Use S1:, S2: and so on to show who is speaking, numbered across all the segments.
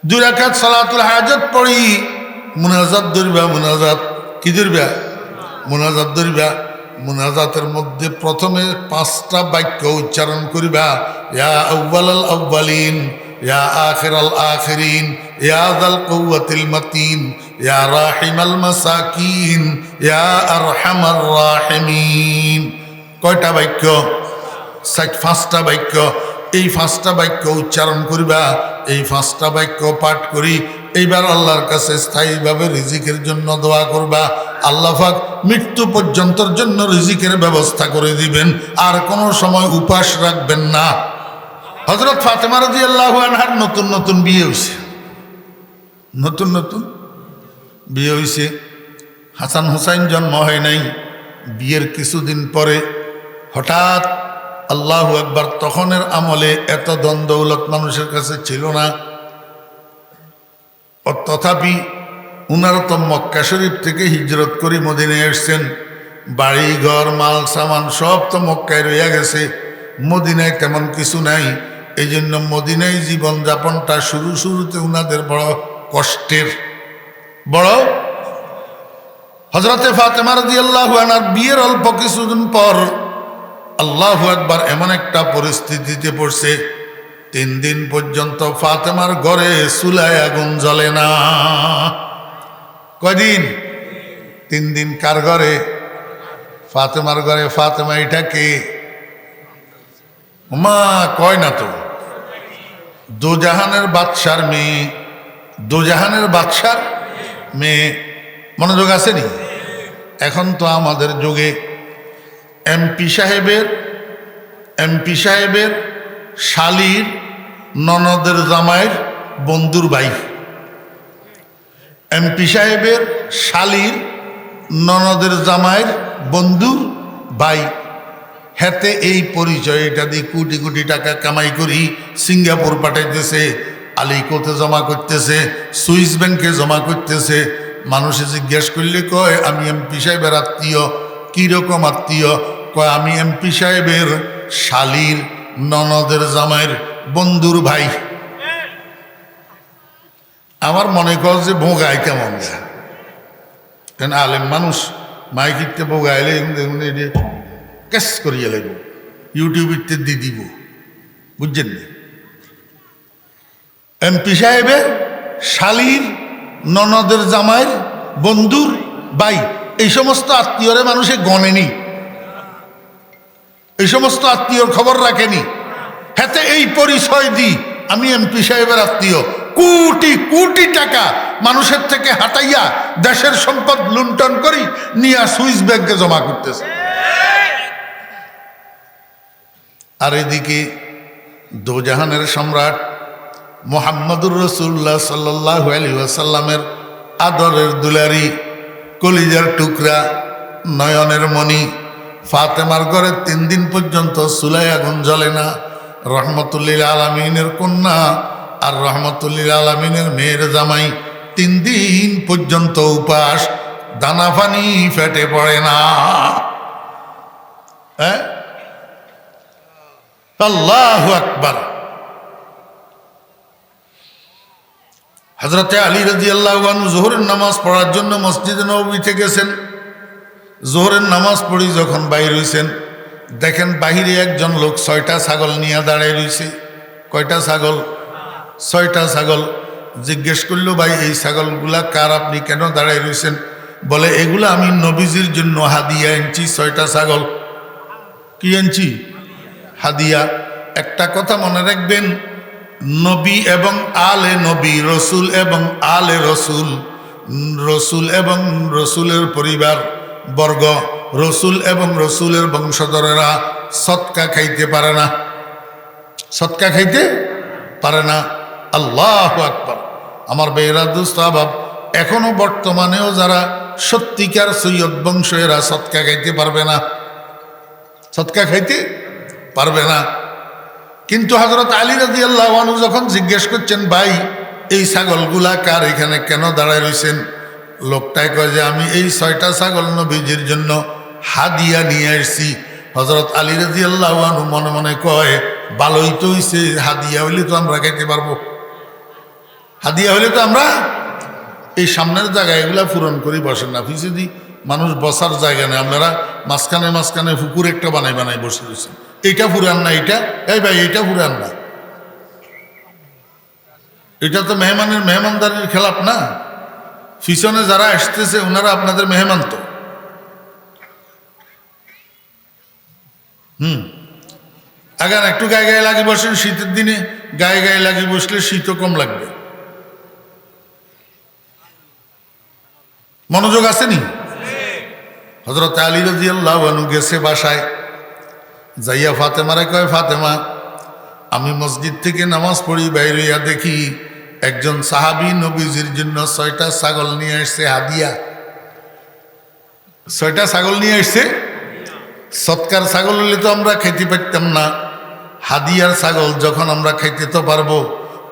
S1: 2 রাকাত সালাতুল হাজাত পড়ি মুনাজাত ধরবা, মুনাজাত কি ধরবা? মুনাজাত ধরবা। মুনাজাতের মধ্যে প্রথমে 5টা বাক্য উচ্চারণ করিবা। ইয়া আউয়ালাল আউয়ালিন, ইয়া আখিরাল আখিরিন, ইয়া যাল কুওয়াতিল মাতিন, ইয়া রাহিমাল মাসাকিন, ইয়া আরহামার রাহিমিন। কয়টা বাক্য? 5টা বাক্য। এই 5টা বাক্য উচ্চারণ করিবা। এই 5টা বাক্য পাঠ করি এইবার আল্লাহর কাছে স্থায়ীভাবে রিজিকের জন্য দোয়া করবা। আল্লাহ পাক মৃত্যু পর্যন্তর জন্য রিজিকের ব্যবস্থা করে দিবেন, আর কোনো সময় উপাস রাখবেন না। হযরত ফাতেমা রাদিয়াল্লাহু আনহার নতুন নতুন বিয়ে হয়েছে, নতুন নতুন বিয়ে হয়েছে। হাসান হুসাইন জন্ম হয় নাই। বিয়ের কিছুদিন পরে হঠাৎ আল্লাহু আকবার, তখনের আমলে এত ধন দৌলত মানুষের কাছে ছিল না। তথাপি উনারা তো মক্কা শরীফ থেকে হিজরত করে মদিনায় এসছেন। বাড়ি ঘর মাল সামান সব তো মক্কায় রইয়া গেছে, মদিনায় তেমন কিছু নাই। এই জন্য মদিনায় জীবনযাপনটা শুরুতে উনাদের বড় কষ্টের। বড় হযরতে ফাতেমা রাদিয়াল্লাহু আনহার বিয়ের অল্প কিছুদিন পর আল্লাহু আকবার, এমন একটা পরিস্থিতিতে পড়ছে 3 দিন পর্যন্ত ফাতেমার ঘরে চুলায় আগুন জ্বলে না। কয়দিন? 3 দিন। কার ঘরে? ফাতেমার ঘরে। ফাতেমা এটা কে? মা কয় না তো, দোজাহানের বাদশার মেয়ে, দোজাহানের বাদশার মেয়ে। মনোযোগ আছে নি? এখন তো আমাদের যুগে এমপি সাহেবের শালীর ননদের জামাইয়ের বন্ধুর ভাই, এমপি সাহেবের শালীর ননদের জামাইয়ের বন্ধুর ভাই। হেতে এই পরিচয়, এটা দিয়ে কোটি কোটি টাকা কামাই করি সিঙ্গাপুর পাঠাইতেছে, আলিকোতে জমা করতেছে, সুইস ব্যাংকে জমা করতেছে। মানুষে জিজ্ঞেস করলে কয় আমি এমপি সাহেবের আত্মীয়। কীরকম আত্মীয়? কয় আমি এমপি সাহেবের শালীর ননদের জামাইয়ের বন্ধুর ভাই। আমার মনে কর যে ভোগায় কেমন, কেন আলেম মানুষ মাইকিতে ভোগাইলে ক্যাশ করিয়ে লাগব, ইউটিউবিতে দিয়ে দিব, বুঝছেন না? এমপি সাহেবের শালীর ননদের জামাইয়ের বন্ধুর ভাই, এই সমস্ত আত্মীয়রে মানুষে গণেনি, এই সমস্ত আত্মীয়র খবর রাখেনি। হাতে এই পরিচয় দিই আমি এমপি সাহেবের আত্মীয়। কোটি কোটি টাকা মানুষের থেকে হাতাইয়া দেশের সম্পদ লুণ্ঠন করি নিয়ে সুইস ব্যাংকে জমা করতেছে। আর এদিকে দোজাহানের সম্রাট মুহাম্মদুর রাসূলুল্লাহ সাল্লাল্লাহু আলাইহি ওয়াসাল্লামের আদরের দুলারি, কলিজার টুকরা, নয়নের মণি ফাতেমার ঘরে 3 দিন পর্যন্ত চুলায় আগুন জ্বলে না। রহমতুল্লিল আলামিনের কন্যা আর রহমতুল্লিল আলামিনের মেয়ের জামাই 3 দিন পর্যন্ত উপাস, দানা পানি ফেটে পড়ে না। হ্যাঁ, আল্লাহু আকবার। হযরতে আলী রাদিয়াল্লাহু আনহু যোহরের নামাজ পড়ার জন্য মসজিদে নববীতে গেছেন। যোহরের নামাজ পড়ি যখন বাইর হইছেন, দেখেন বাহিরে একজন লোক 6টা ছাগল নিয়ে দাঁড়ায় রয়েছে। কয়টা ছাগল? 6টা ছাগল। জিজ্ঞেস করলো, ভাই এই ছাগলগুলা কার? আপনি কেন দাঁড়ায় রয়েছেন? বলে এগুলা আমি নবীজির জন্য হাদিয়া আনছি। 6টা ছাগল কি আনছি? হাদিয়া। একটা কথা মনে রাখবেন, নবী এবং আলে নবী, রসুল এবং আলে রসুল, রসুল এবং রসুলের পরিবার বর্গ, রসুল এবং রসুলের বংশধরেরা সৎকা খাইতে পারে না, সৎকা খাইতে পারে না। আল্লাহু আকবার। আমার বেয়েরা দোস্ত আবাব, এখনো বর্তমানেও যারা সত্যিকার সৈয়দ বংশ এরা সৎকা খাইতে পারবে না, সৎকা খাইতে পারবে না। কিন্তু হযরত আলী রাদিয়াল্লাহু আনহু যখন জিজ্ঞেস করছেন, ভাই এই ছাগলগুলা কার, এখানে কেন দাঁড়ায় রয়েছেন? লোকটাই কয় যে আমি এই 6টা ছাগল নবীজির জন্য হাদিয়া নিয়ে আসছি। হযরত আলী রাদিয়াল্লাহু আনহু মনে মনে কয়, ভালোই তো হইছে, হাদিয়া হইলে তো আমরা খাইতে পারবো, হাদিয়া হলে তো আমরা এই সামনের জায়গায় এগুলা পূরণ করি, বসেন না পিছিয়ে দিই, মানুষ বসার জায়গা নেই, আপনারা মাঝখানে মাঝখানে পুকুর একটা বানাই বানাই বসে রয়েছেন। এইটা পুরান না, এইটা এই ভাই এইটা পুরান না, এটা তো মেহমানের মেহমানদারির খেলাপ না। পিছনে যারা আসতেছে ওনারা আপনাদের মেহমান তো। আগান একটু গায়ে গায়ে লাগিয়ে বসেন, শীতের দিনে গায়ে গায়ে লাগিয়ে বসলে শীতও কম লাগবে। মনোযোগ আসেনি? হযরত আলী রাদিয়াল্লাহু আনহু গেছে বাসায়, যাইয়া ফাতেমারে কয়, ফাতেমা আমি মসজিদ থেকে নামাজ পড়ি, বাইরে হইয়া দেখি একজন সাহাবী নবীজির জন্য 6টা ছাগল নিয়ে আসছে হাদিয়া। 6টা ছাগল নিয়ে আসছে। সৎকার ছাগল হলে তো আমরা খাইতে পারতাম না, হাদিয়ার ছাগল যখন আমরা খাইতে তো পারবো,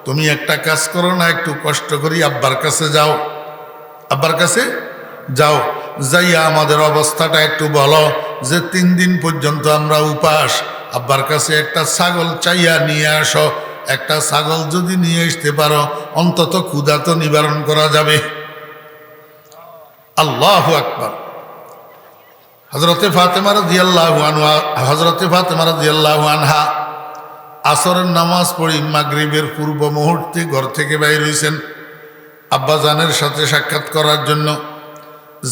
S1: তুমি একটা কাজ করো না, একটু কষ্ট করি আব্বার কাছে যাও, আব্বার কাছে যাও, যাইয়া আমাদের অবস্থাটা একটু বলো যে 3 দিন পর্যন্ত আমরা উপাস, আব্বার কাছে একটা ছাগল চাইয়া নিয়ে আসো। একটা ছাগল যদি নিয়ে আসতে পারো অন্তত ক্ষুধা তো নিবারণ করা যাবে। আল্লাহু আকবার। হযরতে ফাতেমা রাদিয়াল্লাহু আনহা আসরের নামাজ পড়ি মাগরিবের পূর্ব মুহূর্তে ঘর থেকে বাইর হইছেন আব্বাজানের সাথে সাক্ষাৎ করার জন্য।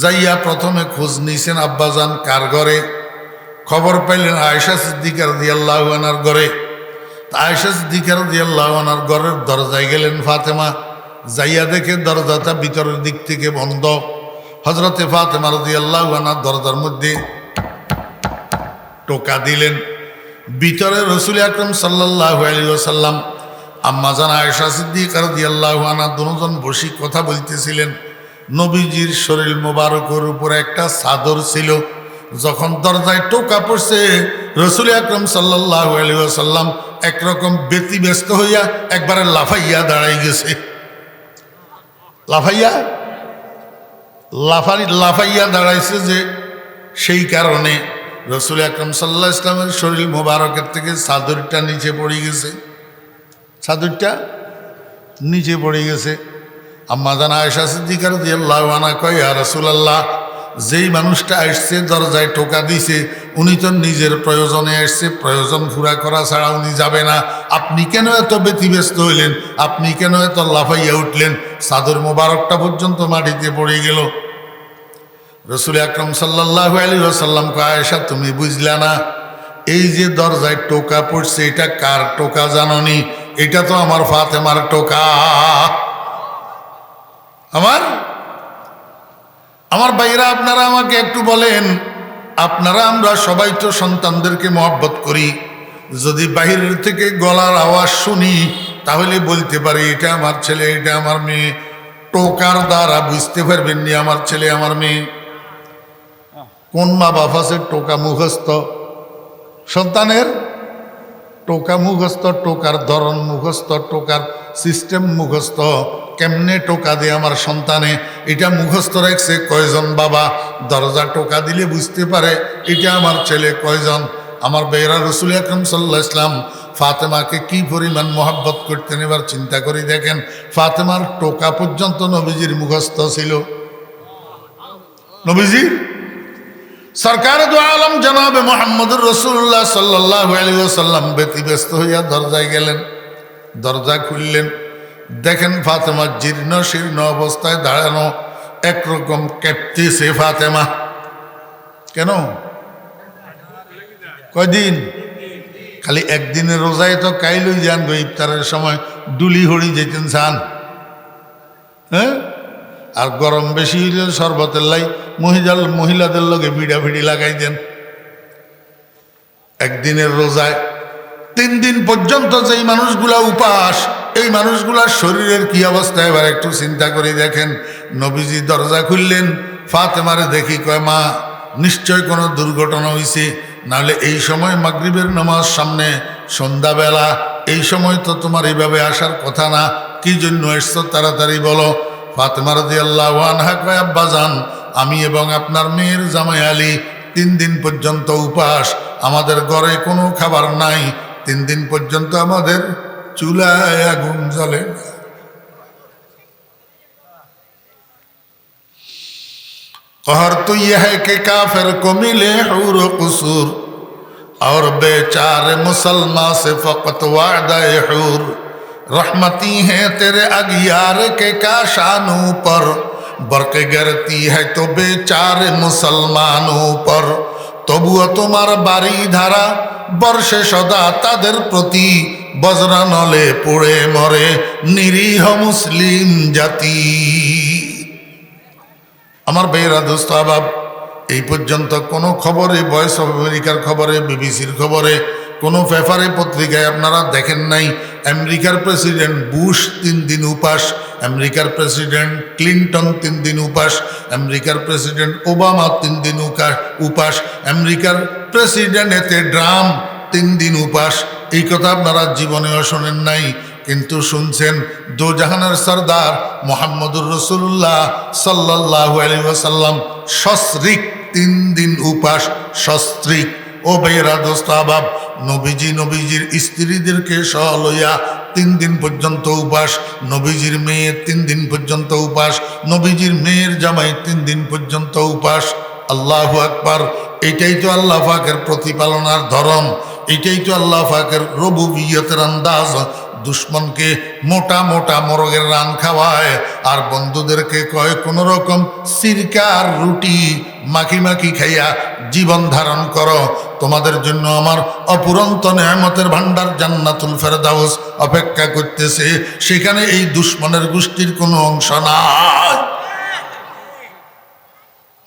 S1: যাইয়া প্রথমে খোঁজ নিয়েছেন আব্বাজান কার ঘরে, খবর পাইলেন আয়েশা সিদ্দিকা রাদিয়াল্লাহু আনহার ঘরে। আয়েশা সিদ্দিকা রাদিয়াল্লাহু আনহার ঘরের দরজায় গেলেন ফাতেমা, যাইয়া দেখে দরজাটা ভিতরের দিক থেকে বন্ধ। হযরতে ফাতেমা রাদিয়াল্লাহু আনহা দরজার মধ্যে টোকা দিলেন। ভিতরে রাসূল আকরাম সাল্লাল্লাহু আলাইহি ওয়াসাল্লাম, আম্মা জান আয়েশা সিদ্দিকা রাদিয়াল্লাহু আনহা দুজন বসে কথা বলতেছিলেন। নবীজির শরীর মোবারকের উপরে একটা চাদর ছিল। যখন দরজায় টোকা পড়ছে রাসূল আকরাম সাল্লাল্লাহু আলাইহি ওয়াসাল্লাম একরকম ব্যতিব্যস্ত হইয়া একবারে লাফাইয়া দাঁড়াই গেছে। লাফাইয়া দাঁড়াইছে যে সেই কারণে রাসূল আকরাম সাল্লাল্লাহু আলাইহি ওয়াসাল্লামের শরীর মোবারকের থেকে চাদরটা নিচে পড়ে গেছে, চাদরটা নিচে পড়ে গেছে। আম্মা জান আয়েশা সিদ্দিকা রাদিয়াল্লাহু আনহা কয়, ইয়া রাসূলুল্লাহ, যেই মানুষটা আসছে দরজায় টোকা দিছে উনি তো নিজের প্রয়োজনে আসছে, প্রয়োজন পুরা করা ছাড়া উনি যাবে না, আপনি কেন এত ব্যতিব্যস্ত হইলেন, আপনি কেন এত লাফাইয়া উঠলেন, চাদর মোবারকটা পর্যন্ত মাটিতে পড়ে গেল। রাসূল আকরাম সাল্লাল্লাহু আলাইহি ওয়াসাল্লাম কয়, আয়েশা তুমি বুঝলা না, এই যে দরজায় টোকা পড়ছে এটা কার টোকা জাননি? এটা তো আমার ফাতেমার টোকা। আমার ভাইরা, আপনারা আমাকে একটু বলেন, আপনারা আমরা সবাই তো সন্তানদেরকে মহব্বত করি, যদি বাহিরের থেকে গলার আওয়াজ শুনি তাহলে বলতে পারি এটা আমার ছেলে, এটা আমার মেয়ে। টোকার দ্বারা বুঝতে পারবেন নি আমার ছেলে আমার মেয়ে? কোন মা বাপ আছে টোকা মুখস্থ? সন্তানের টোকা মুখস্থ, টোকার ধরন মুখস্থ, টোকার সিস্টেম মুখস্থ, কেমনে টোকা দিয়ে আমার সন্তানে এটা মুখস্থ রাখছে। কয়জন বাবা দরজা টোকা দিলে বুঝতে পারে এটা আমার ছেলে কয়জন? আমার বেয়েরা রাসূল আকরাম সাল্লাল্লাহু আলাইহি ওয়াসাল্লাম ফাতেমাকে কি পরিমাণ মহব্বত করতেন এবার চিন্তা করে দেখেন। ফাতেমার টোকা পর্যন্ত নবীজির মুখস্থ ছিল। নবীজির সরকার দু আলম জনাবে মুহাম্মদুর রাসূলুল্লাহ সাল্লাল্লাহু আলাইহি ওয়াসাল্লাম ব্যতিব্যস্ত হইয়া দরজায় গেলেন। দরজা খুললেন, দেখেন ফাতেমা জীর্ণ শীর্ণ অবস্থায় দাঁড়ানো, একরকম কেঁপতেছে ফাতেমা। কেন? কয়দিন? খালি একদিনের রোজায় তো কাইলই যান গো, ইফতারের সময় ডুলি হড়ি যেতেন চান, হ্যাঁ? আর গরম বেশি হইলে শরবতের লাই মহিলাদের লগে ভিড়াভিড়ি লাগাই দেন। একদিনের রোজায় 3 দিন পর্যন্ত যেই মানুষগুলা উপাস, এই মানুষগুলার শরীরের কি অবস্থা এবার একটু চিন্তা করে দেখেন। নবীজি দরজা খুললেন, ফাতেমারে দেখি কয়, মা নিশ্চয় কোনো দুর্ঘটনা হয়েছে, নাহলে এই সময় মাগরিবের নামাজ সামনে, সন্ধ্যাবেলা, এই সময় তো তোমার এইভাবে আসার কথা না, কি জন্য এসছো তাড়াতাড়ি বলো। ফাতেমা রাদিয়াল্লাহু আনহা কয়, আব্বাজান আমি এবং আপনার মেয়ের জামাই আলী 3 দিন পর্যন্ত উপাস, আমাদের ঘরে কোনো খাবার নাই, 3 দিন পর্যন্ত আমাদের চুলায় আগুন জ্বলে না। और तो यह है कि काफिर को मिले हूर कसूर और बेचारे मुसलमान से फकत वादा हूर रहमती हैं तेरे अगियार के काशानों पर बरक गिरती है तो बेचारे मुसलमानों पर তবুও তোমার বাড়ি ধারা বর্ষে সদা তাদের প্রতি বজ্রা নলে পড়ে মরে নিরীহ মুসলিম জাতি। আমার ভাইয়েরা দোস্ত আবাব, এই পর্যন্ত কোনো খবরে, ভয়েস অফ আমেরিকার খবরে, বিবিসির খবরে, কোনো পেপারে পত্রিকায় আপনারা দেখেন নাই আমেরিকার প্রেসিডেন্ট বুশ 3 দিন উপাস, আমেরিকার প্রেসিডেন্ট ক্লিন্টন 3 দিন উপাস, আমেরিকার প্রেসিডেন্ট ওবামা 3 দিন উপাস, আমেরিকার প্রেসিডেন্ট এতে ড্রাম 3 দিন উপাস। এই কথা আপনারা জীবনেও শোনেন নাই, কিন্তু শুনছেন দো জাহানের সরদার মোহাম্মদুর রসুল্লাহ সাল্লাল্লাহু আলাইহি ওয়াসাল্লাম সস্ত্রীক 3 দিন উপাস, সস্ত্রীক। ও ভাইয়েরা দোস্ত আবাব, নবীজির স্ত্রীদেরকে সহ লইয়া 3 দিন পর্যন্ত উপাস, নবীজির মেয়ে 3 দিন পর্যন্ত উপাস, নবীজির মেয়ের জামাই 3 দিন পর্যন্ত উপাস। আল্লাহু আকবার। এটাই তো আল্লাহ পাকের প্রতিপালনার ধরন, এটাই তো আল্লাহ পাকের রবুবিয়তের আন্দাজ। দুশ্মনকে মোটা মোটা মোরগের রান খাওয়ায় আর বন্ধুদেরকে কয় কোনো রকম সিরকার রুটি মাখি মাখি খাইয়া জীবন ধারণ করো, তোমাদের জন্য আমার অপুরন্ত নেয়ামতের ভান্ডার জান্নাতুল ফেরদাউস অপেক্ষা করতেছে, সেখানে এই দুশ্মনের গোষ্ঠীর কোনো অংশ নাই।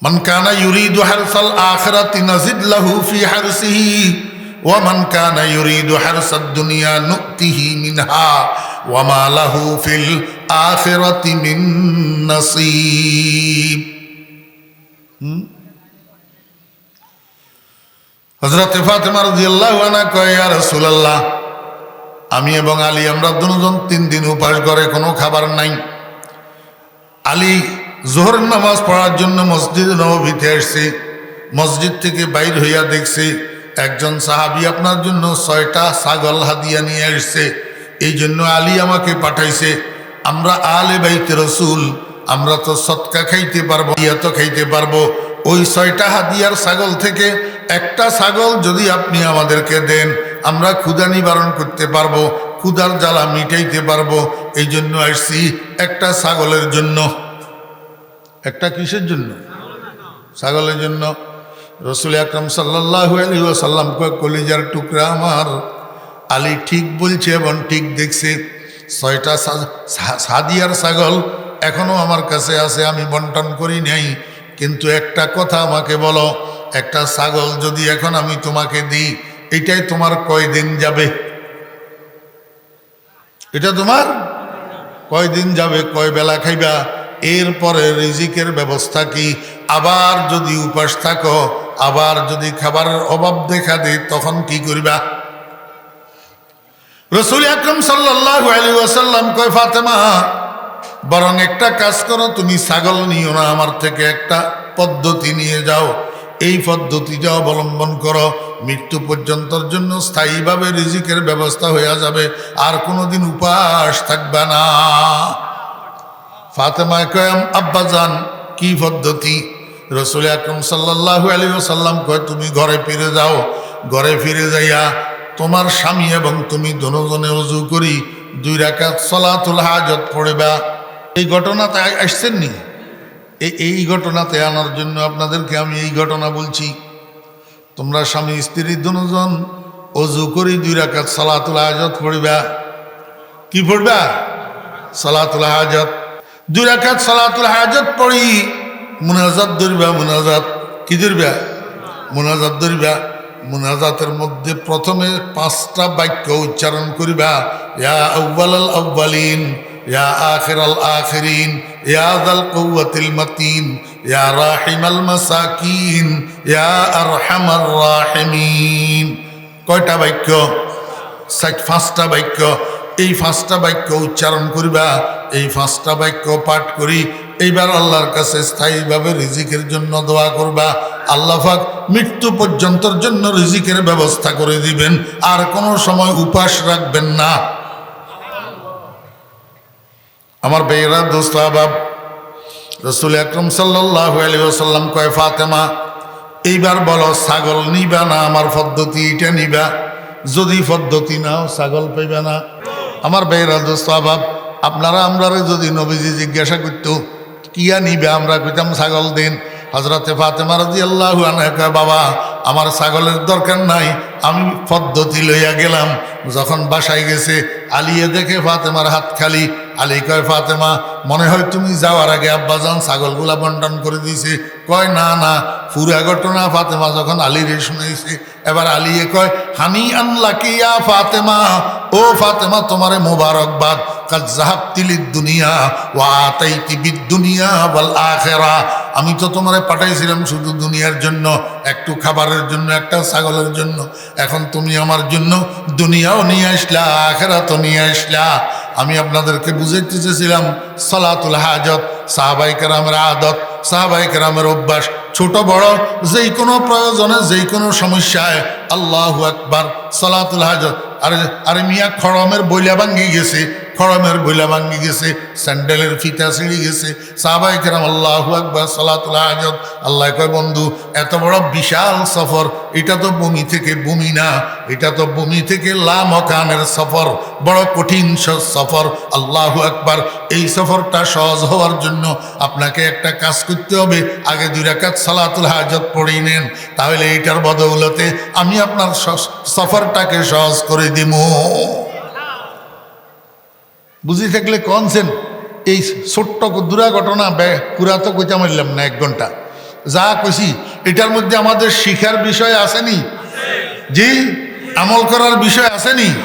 S1: মান কানা ইউরিদু হারসাল আখিরাতি নাজিদ লাহু ফি হারসিহি ওয়া মান কানা ইউরিদু হারসাদ দুনিয়া নুতিহি মিনহা ওয়া মা লাহু ফিল আখিরাতি মিন নাসিব। হযরত ফাতেমা রাদিয়াল্লাহু আনহা কয়, ইয়া রাসূলুল্লাহ, আমি এবং আলী আমরা দুজন 3 দিন উপাস করে কোনো খাবার নাই। আলী জোহরের নামাজ পড়ার জন্য মসজিদ নববীতে আসছে, মসজিদ থেকে বাইর হইয়া দেখছে একজন সাহাবী আপনার জন্য 6টা ছাগল হাদিয়া নিয়ে আসছে, এই জন্য আলী আমাকে পাঠাইছে। আমরা আলে বাইতে রসুল, আমরা তো সৎকা খাইতে পারবো, ইয়া তো খাইতে পারবো, ওই 6টা হাদিয়ার ছাগল থেকে একটা ছাগল যদি আপনি আমাদেরকে দেন আমরা ক্ষুধা নিবারণ করতে পারবো, ক্ষুধার জ্বালা মিটাইতে পারবো। এই জন্য আসছি একটা ছাগলের জন্য। একটা কিসের জন্য? ছাগলের জন্য। রসুল আকরাম সাল্লাল্লাহু আলাইহি ওয়াসাল্লাম কয়, কলিজার টুকরা আমার, আলী ঠিক বলছে এবং ঠিক দেখছে। 6টা হাদিয়ার ছাগল এখনো আমার কাছে আছে, আমি বন্টন করি নাই, কিন্তু একটা কথা আমাকে বলো, একটা ছাগল যদি এখন আমি তোমাকে দিই, এটাই তোমার কয়দিন যাবে? এটা তোমার কয়দিন যাবে? কয় বেলা খাইবা? এরপরে রিজিকের ব্যবস্থা কি? আবার যদি উপাস থাকো, আবার যদি খাবারের অভাব দেখা দেয়, তখন কি করবা? রাসূল আকরাম সাল্লাল্লাহু আলাইহি ওয়াসাল্লাম কয়, ফাতেমা, বরং একটা কাজ করো, তুমি ছাগল নিও না আমার থেকে, একটা পদ্ধতি নিয়ে যাও, এই পদ্ধতিটা অবলম্বন করো, মৃত্যু পর্যন্তর জন্য স্থায়ীভাবে রিজিকের ব্যবস্থা হয়ে যাবে, আর কোনোদিন উপাস থাকবে না। ফাতেমা কয়, আব্বাজান কি পদ্ধতি? রাসূল আকরাম সাল্লাল্লাহু আলাইহি ওয়াসাল্লাম কয়, তুমি ঘরে ফিরে যাও, ঘরে ফিরে যাইয়া তোমার স্বামী এবং তুমি দুজনে ওযু করি 2 রাকাত সালাতুল হাজত পড়বা। এই ঘটনাতে আসছেন নি? এই ঘটনাতে আনার জন্য আপনাদেরকে আমি এই ঘটনা বলছি। তোমরা স্বামী স্ত্রী দুজন ওযু করি 2 রাকাত সালাতুল হাজত পড়বা। কি পড়বা? সালাতুল হাজত। 2 রাকাত সালাতুল হাজত পড়ি মুনাজাত ধরবা। মুনাজাত কি ধরবা? মুনাজাত ধরবা। মুনাজাতের মধ্যে প্রথমে 5টা বাক্য উচ্চারণ করিবা, ইয়া আউয়ালাল আউয়ালিন, ইয়া আখিরাল আখিরিন, ইয়া যাল কুওয়াতিল মাতিন, ইয়া রাহিমাল মাসাকিন, ইয়া আরহামার রাহিমিন। কয়টা বাক্য? 5টা বাক্য। এই 5টা বাক্য উচ্চারণ করিবা, এই 5টা বাক্য পাঠ করি এইবার আল্লাহর কাছে স্থায়ীভাবে রিজিকের জন্য দোয়া করবা। আল্লাহ পাক মৃত্যু পর্যন্তর জন্য রিজিকের ব্যবস্থা করে দিবেন, আর কোনো সময় উপাস রাখবেন না। আমার ভাইয়েরা, দোস্ত আহবাব, রসুল আকরম সাল্লাল্লাহু আলাইহি ওয়াসাল্লাম কয়, ফাতেমা এইবার বলো ছাগল নিবা না আমার পদ্ধতি এটা নিবা? যদি পদ্ধতি নাও ছাগল পাইবে না। আমার ভাইয়েরা দোস্ত আবাব, আপনারা আমরারে যদি নবীজি জিজ্ঞাসা করতো কিয়া নিবে, আমরা কইতাম ছাগল দিন। হযরতে ফাতেমা রাদিয়াল্লাহু আনহা কয়, বাবা আমার ছাগলের দরকার নাই, আমি পদ্ধতি লইয়া গেলাম। যখন বাসায় গেছে আলিয়ে দেখে ফাতেমার হাত খালি। আলী কয়, ফাতেমা মনে হয় তুমি যাওয়ার আগে আব্বাজান ছাগলগুলা বন্টন করে দিয়েছে। কয়, না না, পুরা ঘটনা ফাতেমা যখন আলীরে শুনেছে। এবার আলিয়ে কয়, হানি আনলাকি ইয়া ফাতেমা, ও ফাতেমা তোমারে মোবারকবাদ, কাদ যাহাবতি লিদ-দুনিয়া ওয়া আতাইতি বিদ-দুনিয়া ওয়াল আখিরা। আমি তো তোমারে পাঠাইছিলাম শুধু দুনিয়ার জন্য, একটু খাবারের জন্য, একটা ছাগলের জন্য। এখন তুমি আমার জন্য দুনিয়াও নিয়ে আসলা, আখিরাতও নিয়ে আসলা। আমি আপনাদেরকে বুঝাইতে চেয়েছিলাম সালাতুল হাজত সাহাবায়ে কেরামের আদত, সাহাবায়ে কেরামের অভ্যাস। ছোট বড় যেই কোনো প্রয়োজনে, যেই কোনো সমস্যায় আল্লাহু আকবার সালাতুল হাজত। আরে মিয়া খড়মের বইলা ভাঙ্গি গেছে, খড়মের বইলা ভাঙ্গি গেছে, স্যান্ডেলের ফিতা ছিঁড়ে গেছে, সাহাবায়ে কেরাম আল্লাহু আকবার সালাতুল হাজত। আল্লাহ কয়, বন্ধু এত বড় বিশাল সফর, এটা তো ভূমি থেকে ভূমি না, এটা তো ভূমি থেকে লামকানের সফর, বড় কঠিন সফর। আল্লাহু আকবার। এই সফরটা সহজ হওয়ার জন্য আপনাকে একটা কাজ করতে হবে, আগে 2 রাকাত সালাতুল হাজত পড়ে নেন, তাহলে এইটার বদৌলতে আমি আপনার সফরটাকে সহজ করে দিব। বুঝি থাকলে কনছেন? এই ছোট্ট দুরা ঘটনা পুরা তো কইতে মারলাম না 1 ঘন্টা, যা কইছি এটার মধ্যে আমাদের শিখার বিষয় আসেনি? জি, আমল করার বিষয় আসেনি?